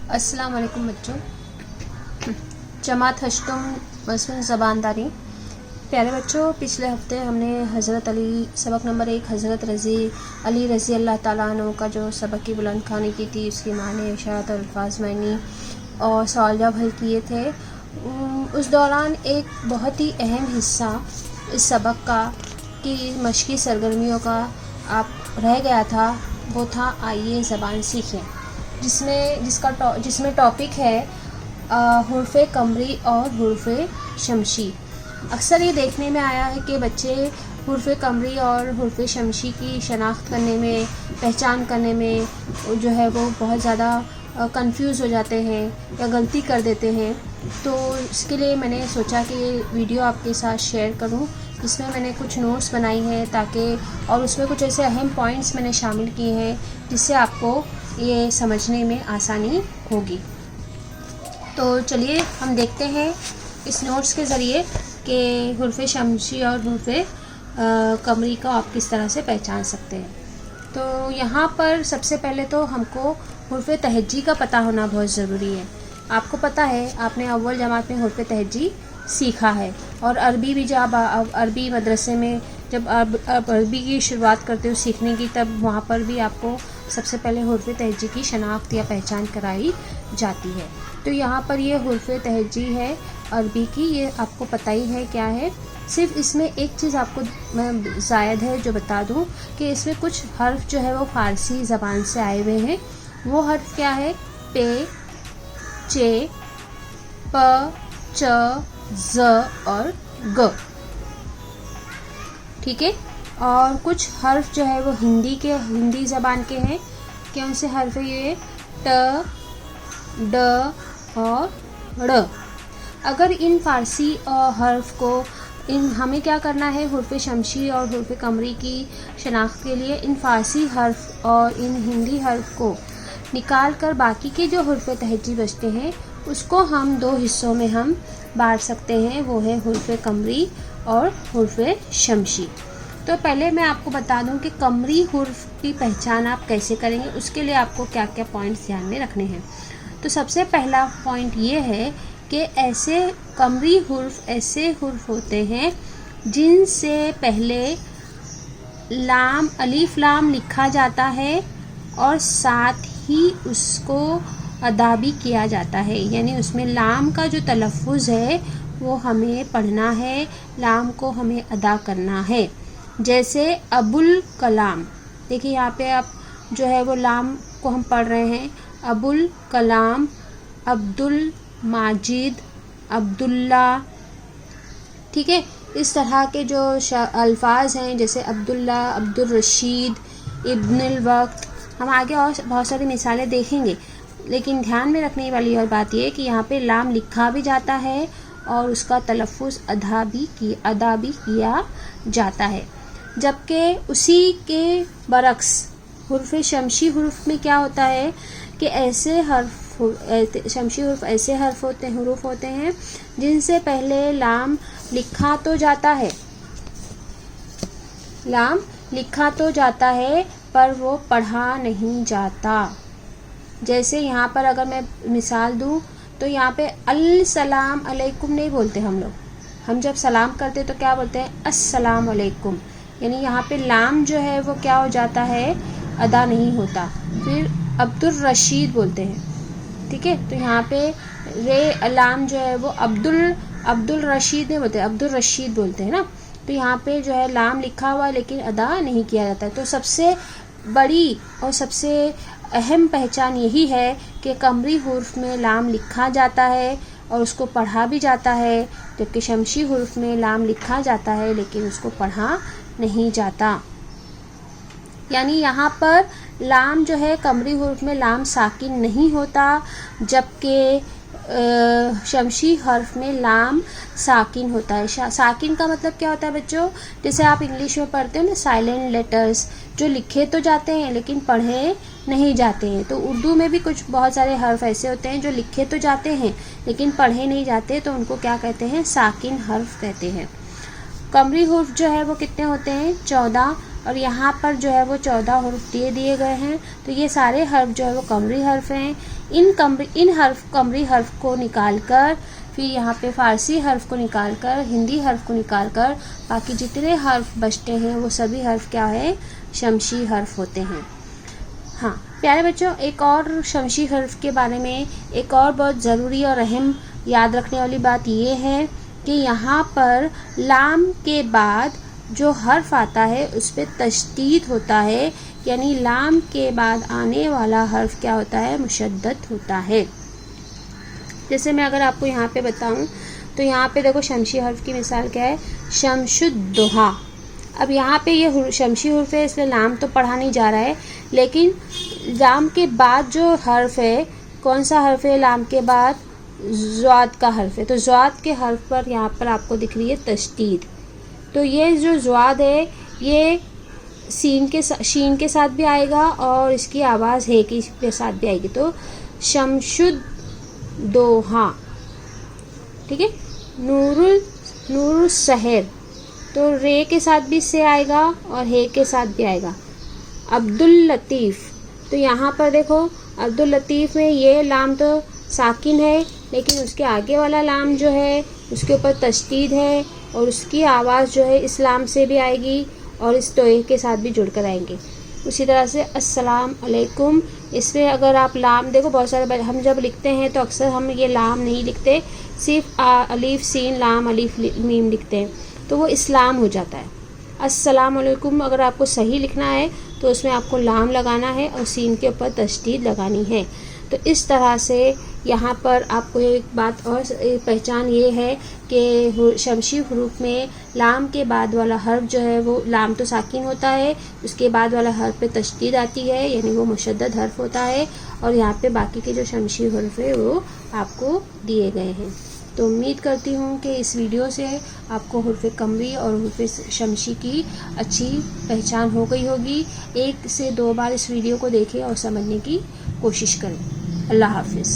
अस्सलाम वालेकुम बच्चों। जमात हश्तुम मसलन ज़बानदारी। प्यारे बच्चों, पिछले हफ्ते हमने हज़रत अली सबक नंबर 1 हज़रत अली रज़ी अल्लाह ताला अन्हु का जो सबक की बुलंद खानी की थी, उसकी माने इशारत और अल्फाज मायनी और सवाल जवाब हल किए थे। उस दौरान एक बहुत ही अहम हिस्सा इस सबक का कि मशक़ी सरगर्मियों का आप रह गया था, वो था आइए ज़बान सीखें, जिसमें टॉपिक है हुर्फ़ कमरी और हुर्फ़ शमशी। अक्सर ये देखने में आया है कि बच्चे हुर्फ़ कमरी और हुर्फ़ शमशी की शनाख्त करने में, पहचान करने में जो है वो बहुत ज़्यादा कंफ्यूज हो जाते हैं या गलती कर देते हैं। तो इसके लिए मैंने सोचा कि ये वीडियो आपके साथ शेयर करूं, जिसमें मैंने कुछ नोट्स बनाई हैं ताकि, और उसमें कुछ ऐसे अहम पॉइंट्स मैंने शामिल किए हैं जिससे आपको ये समझने में आसानी होगी। तो चलिए हम देखते हैं इस नोट्स के ज़रिए कि हुर्फ़ शमशी और हुर्फ़ कमरी को आप किस तरह से पहचान सकते हैं। तो यहाँ पर सबसे पहले तो हमको हुर्फ़ तहज्जी का पता होना बहुत ज़रूरी है। आपको पता है, आपने अव्वल जमात में हुर्फ़ तहज्जी सीखा है, और अरबी भी जब अरबी मदरसे में जब अरबी की शुरुआत करते हो सीखने की, तब वहाँ पर भी आपको सबसे पहले हुर्फ़ तहज्जी की शनाख्त या पहचान कराई जाती है। तो यहाँ पर ये हुर्फ़ तहज्जी है अरबी की, ये आपको पता ही है क्या है। सिर्फ इसमें एक चीज़ आपको मैं ज़ायद है जो बता दूँ कि इसमें कुछ हर्फ जो है वो फ़ारसी ज़बान से आए हुए हैं। वो हर्फ क्या है? पे, चे, प, च, ज़ और ग। ठीक है। और कुछ हर्फ जो है वो हिंदी ज़बान के हैं। कौन से हर्फ है ये? ट, ड और ड़। अगर इन फ़ारसी हर्फ को हमें क्या करना है, हुर्फ़ शमशी और हुर्फ़ कमरी की शनाख्त के लिए इन फ़ारसी हर्फ और इन हिंदी हर्फ को निकाल कर बाकी के जो हुर्फ़ तहज्जी बचते हैं उसको हम दो हिस्सों में हम बांट सकते हैं। वो है हुर्फ़ कमरी और हुर्फ़ शमशी। तो पहले मैं आपको बता दूं कि कमरी हुर्फ की पहचान आप कैसे करेंगे, उसके लिए आपको क्या क्या पॉइंट्स ध्यान में रखने हैं। तो सबसे पहला पॉइंट ये है कि ऐसे कमरी हुर्फ ऐसे हुर्फ होते हैं जिनसे पहले लाम, अलीफ लाम लिखा जाता है और साथ ही उसको अदा भी किया जाता है। यानी उसमें लाम का जो तलफ़ुज़ है वो हमें पढ़ना है, लाम को हमें अदा करना है। जैसे अबुल कलाम, देखिए यहाँ पे आप जो है वो लाम को हम पढ़ रहे हैं। अबुल कलाम, अब्दुल माजिद, अब्दुल्ला। ठीक है। इस तरह के जो अल्फाज हैं, जैसे अब्दुल्ला, अब्दुल रशीद, इब्नुल वक्त, हम आगे और बहुत सारी मिसालें देखेंगे। लेकिन ध्यान में रखने वाली और बात यह है कि यहाँ पे लाम लिखा भी जाता है और उसका तलफ़ुज़ अदा भी किया जाता है। जबकि उसी के बरक्स हुर्फ़ शमशी हुर्फ में क्या होता है कि शमशी हुर्फ ऐसे हुरूफ होते हैं जिनसे पहले लाम लिखा तो जाता है पर वो पढ़ा नहीं जाता। जैसे यहाँ पर अगर मैं मिसाल दूँ तो यहाँ पे अस्सलाम अलैकुम नहीं बोलते हम लोग। हम जब सलाम करते तो क्या बोलते हैं? अस्सलाम अलैकुम। यानी यहाँ पे लाम जो है वो क्या हो जाता है? अदा नहीं होता। फिर अब्दुल रशीद बोलते हैं। ठीक है। तो यहाँ पे रे लाम जो है वो अब्दुल रशीद नहीं बोलते, अब्दुल रशीद बोलते हैं ना। तो यहाँ पे जो है लाम लिखा हुआ लेकिन अदा नहीं किया जाता। तो सबसे बड़ी और सबसे अहम पहचान यही है कि कमरी हुर्फ में लाम लिखा जाता है और उसको पढ़ा भी जाता है, जबकि शमशी हुर्फ में लाम लिखा जाता है लेकिन उसको पढ़ा नहीं जाता। यानी यहाँ पर लाम जो है कमरी हुर्फ में लाम साकिन नहीं होता, जबकि शमशी हर्फ में लाम साकिन होता है। साकिन का मतलब क्या होता है बच्चों? जैसे आप इंग्लिश में पढ़ते हो ना, साइलेंट लेटर्स जो लिखे तो जाते हैं लेकिन पढ़े नहीं जाते हैं। तो उर्दू में भी कुछ बहुत सारे हर्फ ऐसे होते हैं जो लिखे तो जाते हैं लेकिन पढ़े नहीं जाते, तो उनको क्या कहते हैं? साकिन हर्फ कहते हैं। कमरी हुर्फ जो है वो कितने होते हैं? 14। और यहाँ पर जो है वो 14 हुर्फ दिए गए हैं। तो ये सारे हर्फ जो है वो कमरी हर्फ हैं। ان حرف قمری حرف کو نکال کر پھر یہاں پہ فارسی حرف کو نکال کر ہندی حرف کو نکال کر باقی جتنے حرف بچتے ہیں وہ سبھی حرف کیا ہے؟ شمسی حرف ہوتے ہیں. ہاں پیارے بچوں، ایک اور شمسی حرف کے بارے میں ایک اور بہت ضروری اور اہم یاد رکھنے والی بات یہ ہے کہ یہاں پر لام کے بعد جو حرف آتا ہے اس پہ تشدید ہوتا ہے، یعنی لام کے بعد آنے والا حرف کیا ہوتا ہے؟ مشدد ہوتا ہے. جیسے میں اگر آپ کو یہاں پہ بتاؤں تو یہاں پہ دیکھو شمسی حرف کی مثال کیا ہے؟ شمس الضحیٰ. اب یہاں پہ یہ شمسی حرف ہے اس لیے لام تو پڑھا نہیں جا رہا ہے، لیکن لام کے بعد جو حرف ہے، کون سا حرف ہے لام کے بعد؟ ضاد کا حرف ہے. تو ضاد کے حرف پر یہاں پر آپ کو دکھ رہی ہے تشدید. تو یہ جو ضاد ہے یہ شین کے ساتھ بھی آئے گا اور اس کی آواز ہے کے ساتھ بھی آئے گی. تو شمس الضحیٰ. ٹھیک ہے. نور السحر، تو رے کے ساتھ بھی سے آئے گا اور ہے کے ساتھ بھی آئے گا. عبداللطیف، تو یہاں پر دیکھو عبداللطیف میں یہ لام تو ساکن ہے لیکن اس کے آگے والا لام جو ہے اس کے اوپر تشدید ہے اور اس کی آواز جو ہے اس لام سے بھی آئے گی اور اس توئے کے ساتھ بھی جڑ کر آئیں گے. اسی طرح سے السلام علیکم، اس میں اگر آپ لام دیکھو بہت سارے ہم جب لکھتے ہیں تو اکثر ہم یہ لام نہیں لکھتے، صرف الف سین لام الف میم لکھتے ہیں تو وہ اسلام ہو جاتا ہے. السلام علیکم اگر آپ کو صحیح لکھنا ہے تو اس میں آپ کو لام لگانا ہے اور سین کے اوپر تشدید لگانی ہے. تو اس طرح سے یہاں پر آپ کو ایک بات اور پہچان یہ ہے کہ شمسی حروف میں لام کے بعد والا حرف جو ہے وہ لام تو ساکن ہوتا ہے، اس کے بعد والا حرف پہ تشدید آتی ہے یعنی وہ مشدد حرف ہوتا ہے، اور یہاں پہ باقی کے جو شمسی حروف ہے وہ آپ کو دیے گئے ہیں. تو امید کرتی ہوں کہ اس ویڈیو سے آپ کو حرف قمری اور حرف شمسی کی اچھی پہچان ہو گئی ہوگی. 1 سے 2 بار اس ویڈیو کو دیکھیں اور سمجھنے کی کوشش کریں. اللہ حافظ.